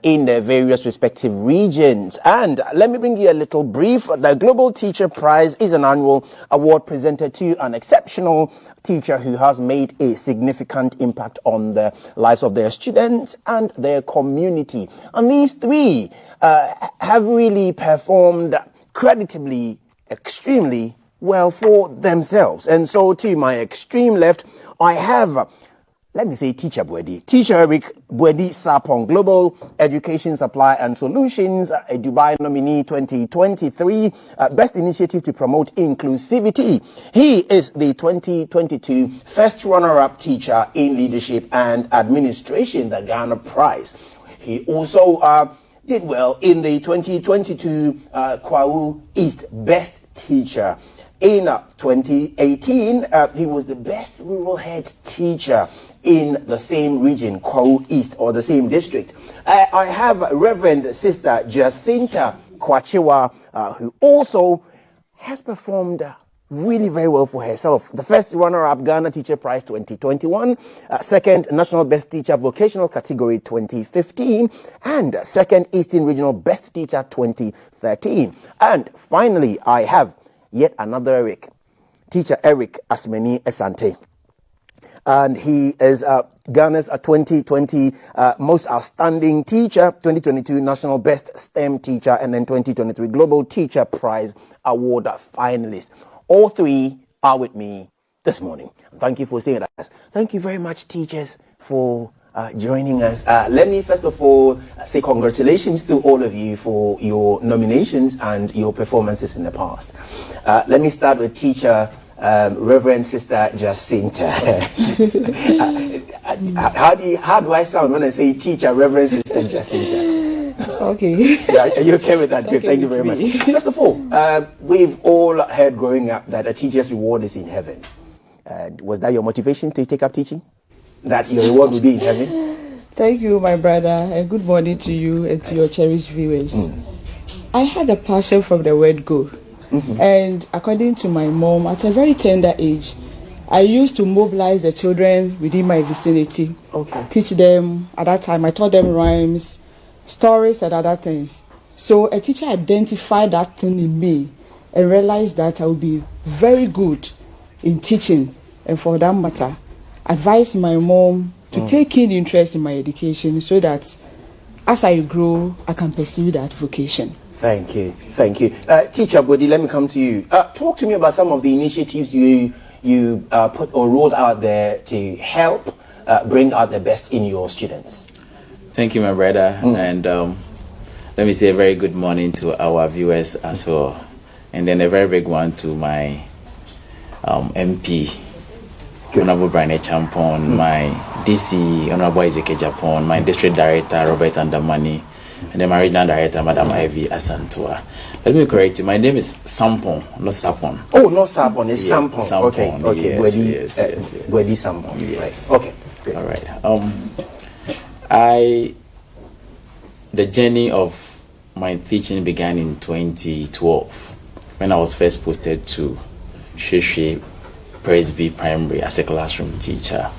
in their various respective regions. And let me bring you a little brief. The Global Teacher Prize is an annual award presented to an exceptional teacher who has made a significant impact on the lives of their students and their community. And these three have really performed creditably, extremely well for themselves. And so to my extreme left, I have, let me say, Teacher Bwedi. Teacher Eric Bwedi Sapong, Global Education Supply and Solutions, a Dubai nominee 2023, Best Initiative to Promote Inclusivity. He is the 2022 First Runner-Up Teacher in Leadership and Administration, the Ghana Prize. He also did well in the 2022 Kwawu East Best Teacher. In 2018, he was the best rural head teacher in the same region, Kwawu East, or the same district. I have Reverend Sister Jacinta Kwachiwa, who also has performed really very well for herself. The first runner-up Ghana Teacher Prize 2021, second National Best Teacher Vocational Category 2015, and second Eastern Regional Best Teacher 2013. And finally, I have yet another Eric, Teacher Eric Asmeni Asante. And he is Ghana's 2020 Most Outstanding Teacher, 2022 National Best STEM Teacher, and then 2023 Global Teacher Prize Award finalist. All three are with me this morning. Thank you for staying with us. Thank you very much, teachers, for joining us. Let me first of all say congratulations to all of you for your nominations and your performances in the past. Let me start with teacher Reverend Sister Jacinta. How do I sound when I say teacher Reverend Sister Jacinta? It's okay. Yeah, are you okay with that? Good. Okay. Thank you very much. First of all, we've all heard growing up that a teacher's reward is in heaven. Was that your motivation to take up teaching? That your reward will be in heaven? Thank you, my brother, and good morning to you and to your cherished viewers. I had a passion from the word go. And according to my mom, at a very tender age, I used to mobilize the children within my vicinity. Teach them. At that time, I taught them rhymes, stories, and other things. So a teacher identified that thing in me and realized that I would be very good in teaching, and for that matter, advised my mom to take keen interest in my education so that as I grow, I can pursue that vocation. Thank you. Thank you. Teacher Bwedi, let me come to you. Talk to me about some of the initiatives you put or rolled out there to help bring out the best in your students. Thank you, my brother. And let me say a very good morning to our viewers as well. And then a very big one to my MP, Honorable Brian Champon, my DC, Honorable Ezekiel Japon, my District Director, Robert Andamani, and then my Regional Director, Madam Ivy Asantua. Let me correct you. My name is Sampon, not Sapon. Oh, not Sapon, it's Sampon. Sampon. Okay. Yes, Bwedi Sampon. Yes. Right. Okay. Good. All right. The journey of my teaching began in 2012 when I was first posted to Sheshe Presby Primary as a classroom teacher.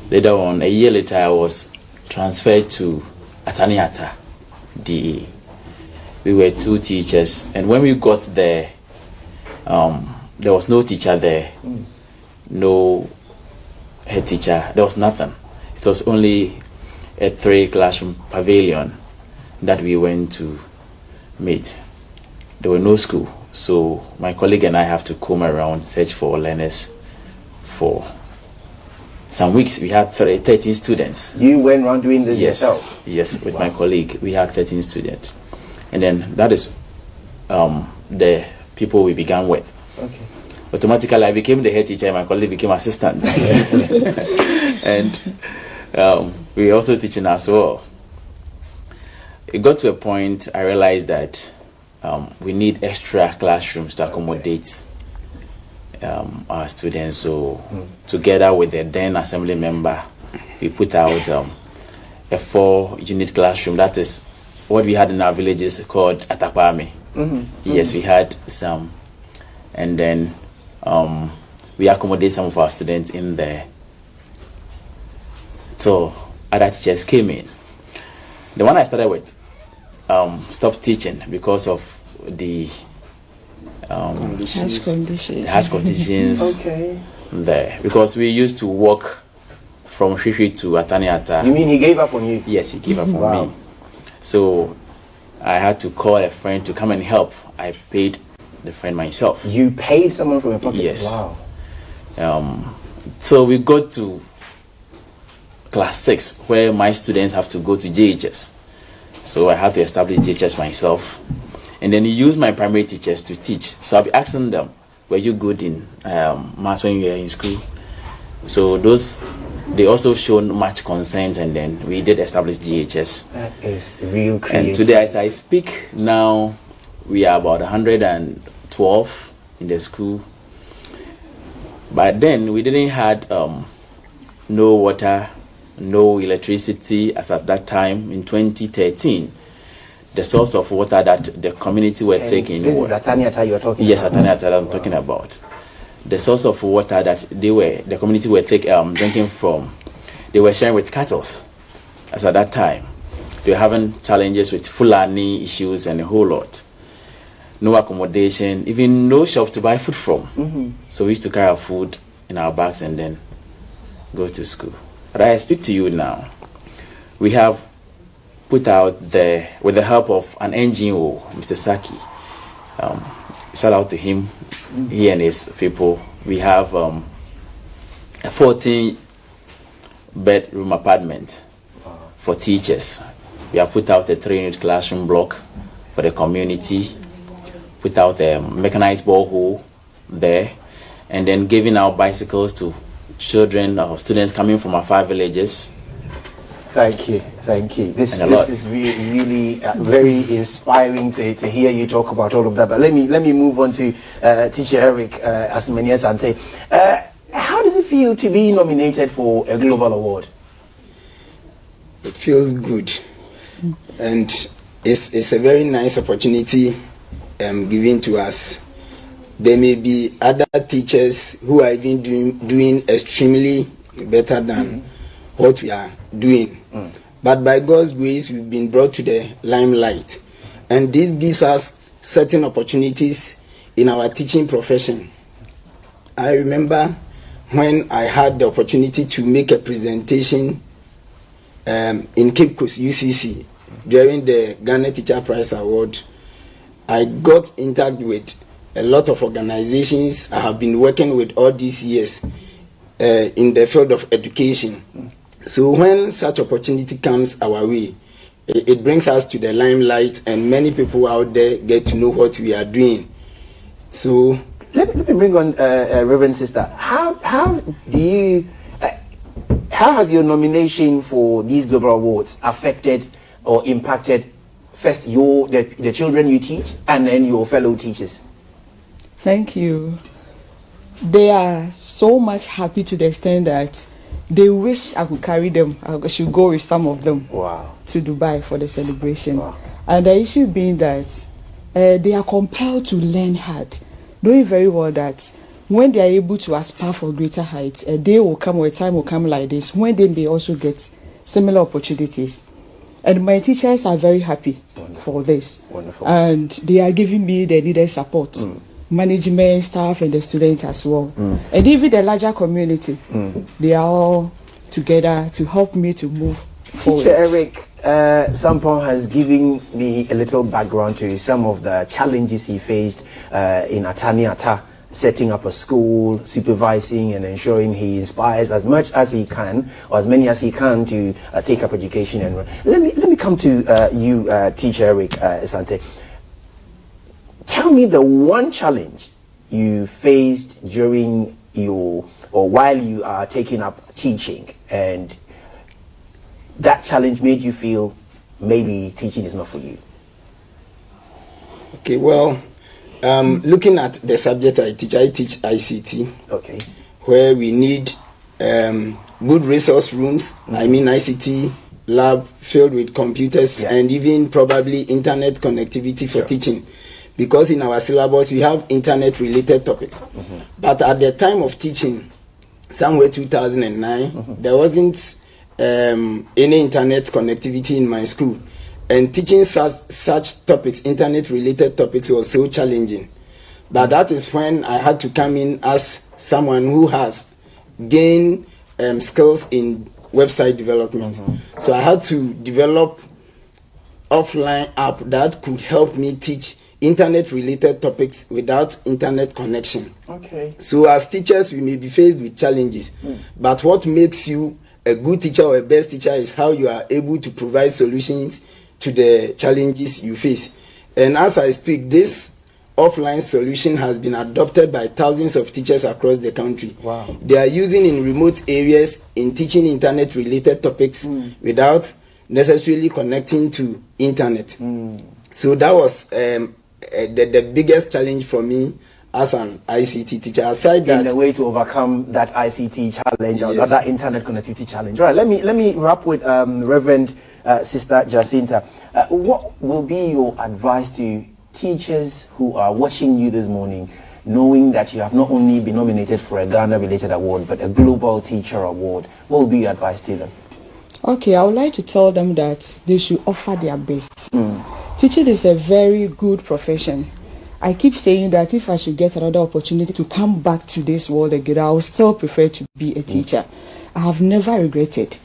Later on, a year later, I was transferred to Ataniata DA. We were two teachers, and when we got there, there was no teacher there, no head teacher, there was nothing. It was only a 3-classroom pavilion that we went to meet. There were no school, so my colleague and I have to comb around, search for learners for some weeks. We had 13 students. You went around doing this yourself? Yes, with my colleague. We had 13 students. And then that is the people we began with. Okay. Automatically, I became the head teacher and my colleague became assistant. And we were also teaching as well. It got to a point I realized that we need extra classrooms to accommodate our students. So together with the then assembly member, we put out a 4-unit classroom. That is what we had in our villages called Atapame. Yes, we had some. And then we accommodate some of our students in there. So other teachers came in. The one I started with stopped teaching because of the Harsh conditions. harsh conditions Okay. there. Because we used to walk from Shishi to Ataniata. You mean he gave up on you? Yes, he gave up on Wow. me. So I had to call a friend to come and help. I paid the friend myself. You paid someone from your pocket? Yes. Wow. So we got to class 6, where my students have to go to JHS. So I had to establish JHS myself. And then use my primary teachers to teach. So I'll be asking them, were you good in maths when you were in school? So they also showed much consent, and then we did establish GHS. That is real creative. And today, as I speak now, we are about 112 in the school. But then we didn't had no water, no electricity as at that time in 2013. The source of water that the community were taking. This is Ataniata you are talking yes, about? Yes, Ataniata I'm talking about. The source of water that the community were drinking from, they were sharing with cattle. As at that time, they were having challenges with Fulani issues and a whole lot. No accommodation, even no shop to buy food from. So we used to carry our food in our bags and then go to school. But I speak to you now. We have put out with the help of an NGO, Mr. Saki. Shout out to him, he and his people. We have a 14-bedroom apartment for teachers. We have put out a 3-unit classroom block for the community, put out a mechanized borehole there, and then giving out bicycles to children or students coming from our 5 villages. Thank you. This is really very inspiring to hear you talk about all of that. But let me move on to Teacher Eric Asmanias and say, how does it feel to be nominated for a global award? It feels good, and it's a very nice opportunity given to us. There may be other teachers who are even doing extremely better than what we are doing. But by God's grace, we've been brought to the limelight. And this gives us certain opportunities in our teaching profession. I remember when I had the opportunity to make a presentation in Cape Coast, UCC, during the Ghana Teacher Prize Award. I got in touch with a lot of organizations I have been working with all these years in the field of education. So when such opportunity comes our way, it brings us to the limelight, and many people out there get to know what we are doing. So let me bring on Reverend Sister. How has your nomination for these global awards affected or impacted first the children you teach and then your fellow teachers? Thank you. They are so much happy to the extent that they wish I could carry them. I should go with some of them to Dubai for the celebration. Wow. And the issue being that they are compelled to learn hard, knowing very well that when they are able to aspire for greater heights, a day will come or a time will come like this when they may also get similar opportunities. And my teachers are very happy for this. Wonderful. And they are giving me the needed support. Management, staff, and the students as well. And even the larger community, they are all together to help me to move forward. Teacher Eric Sampon has given me a little background to some of the challenges he faced in Ataniata, setting up a school, supervising and ensuring he inspires as much as he can, or as many as he can, to take up education. And let me come to you, Teacher Eric Asante. Tell me the one challenge you faced during while you are taking up teaching, and that challenge made you feel maybe teaching is not for you. Okay, well, looking at the subject I teach ICT. Okay. Where we need good resource rooms. I mean ICT lab filled with computers and even probably internet connectivity for teaching. Because in our syllabus, we have internet-related topics. But at the time of teaching, somewhere 2009, there wasn't any internet connectivity in my school. And teaching such topics, internet-related topics, was so challenging. But that is when I had to come in as someone who has gained skills in website development. So I had to develop offline app that could help me teach internet-related topics without internet connection. Okay. So as teachers, we may be faced with challenges. But what makes you a good teacher or a best teacher is how you are able to provide solutions to the challenges you face. And as I speak, this offline solution has been adopted by thousands of teachers across the country. Wow. They are using in remote areas in teaching internet-related topics without necessarily connecting to internet. So that was the biggest challenge for me as an ICT teacher. Aside that, in a way to overcome that ICT challenge or Yes. that internet connectivity challenge. All right, let me wrap with Reverend Sister Jacinta. What will be your advice to teachers who are watching you this morning, knowing that you have not only been nominated for a Ghana-related award, but a Global Teacher Award? What will be your advice to them? Okay, I would like to tell them that they should offer their best. Teaching is a very good profession. I keep saying that if I should get another opportunity to come back to this world again, I would still prefer to be a teacher. I have never regretted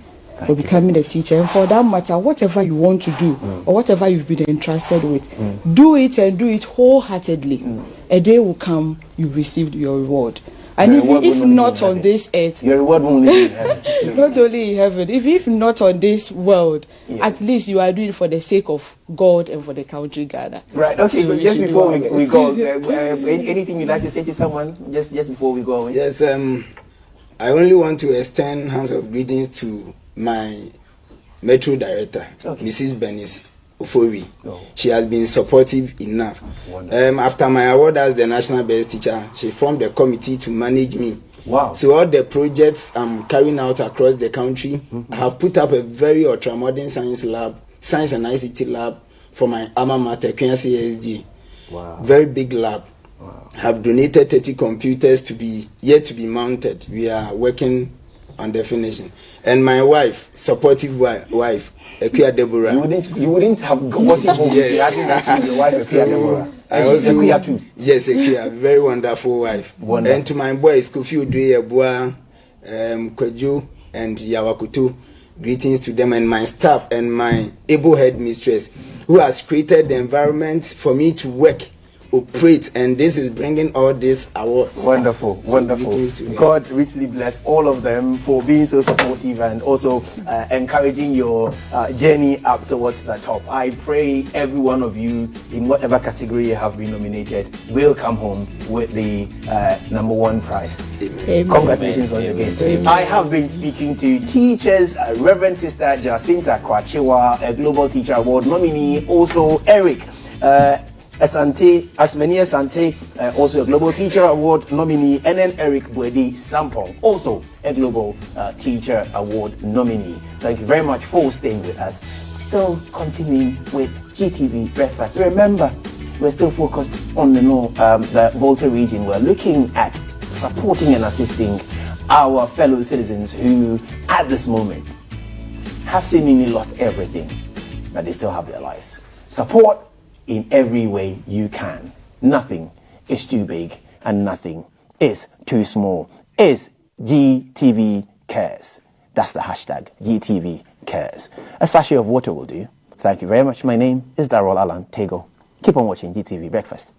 for becoming a teacher. And for that matter, whatever you want to do or whatever you've been entrusted with, do it and do it wholeheartedly. A day will come, you received your reward. And if not on this earth, your reward will only be in heaven. not only in heaven, if not on this world, at least you are doing it for the sake of God and for the country Ghana. Right, okay, So but we just should before do our we best. go, anything you'd like to say to someone, just before we go away? yes, I only want to extend hands of greetings to my Metro Director, Okay. Mrs. Bernice Ofori. Oh. She has been supportive enough. Wonderful. After my award as the National Best Teacher, she formed a committee to manage me. Wow. So all the projects I'm carrying out across the country, I have put up a very ultra-modern science lab, science and ICT lab for my alma mater, Queency ASD. Wow. Very big lab. Wow. Have donated 30 computers to be mounted. We are working on the finishing. And my wife, supportive wife, Ekuya Deborah. You wouldn't have got it home if you hadn't actually your wife, Ekuya Deborah. And she's Ekuya too. Yes, Ekuya, very wonderful wife. Wonderful. And to my boys, Kofi Odoye Ebua, Kweju, and Yawakutu, greetings to them, and my staff and my able head mistress, who has created the environment for me to work, operate, and this is bringing all these awards. Wonderful, So wonderful. greetings to them. God richly bless all of them for being so supportive and also encouraging your journey up towards the top. I pray every one of you, in whatever category you have been nominated, will come home with the #1 prize. Amen. Congratulations once again. I have been speaking to teachers, Reverend Sister Jacinta Kwachewa, a Global Teacher Award nominee, also Eric Asante, also a Global Teacher Award nominee, and then Eric Bwedi Sampong, also a Global Teacher Award nominee. Thank you very much for staying with us. Still continuing with GTV Breakfast. Remember, we're still focused on the Volta region. We're looking at supporting and assisting our fellow citizens who, at this moment, have seemingly lost everything, but they still have their lives. Support in every way you can. Nothing is too big and nothing is too small. Is GTV Cares. That's the hashtag, GTV Cares. A sachet of water will do. Thank you very much. My name is Darrell Alan Tego. Keep on watching GTV Breakfast.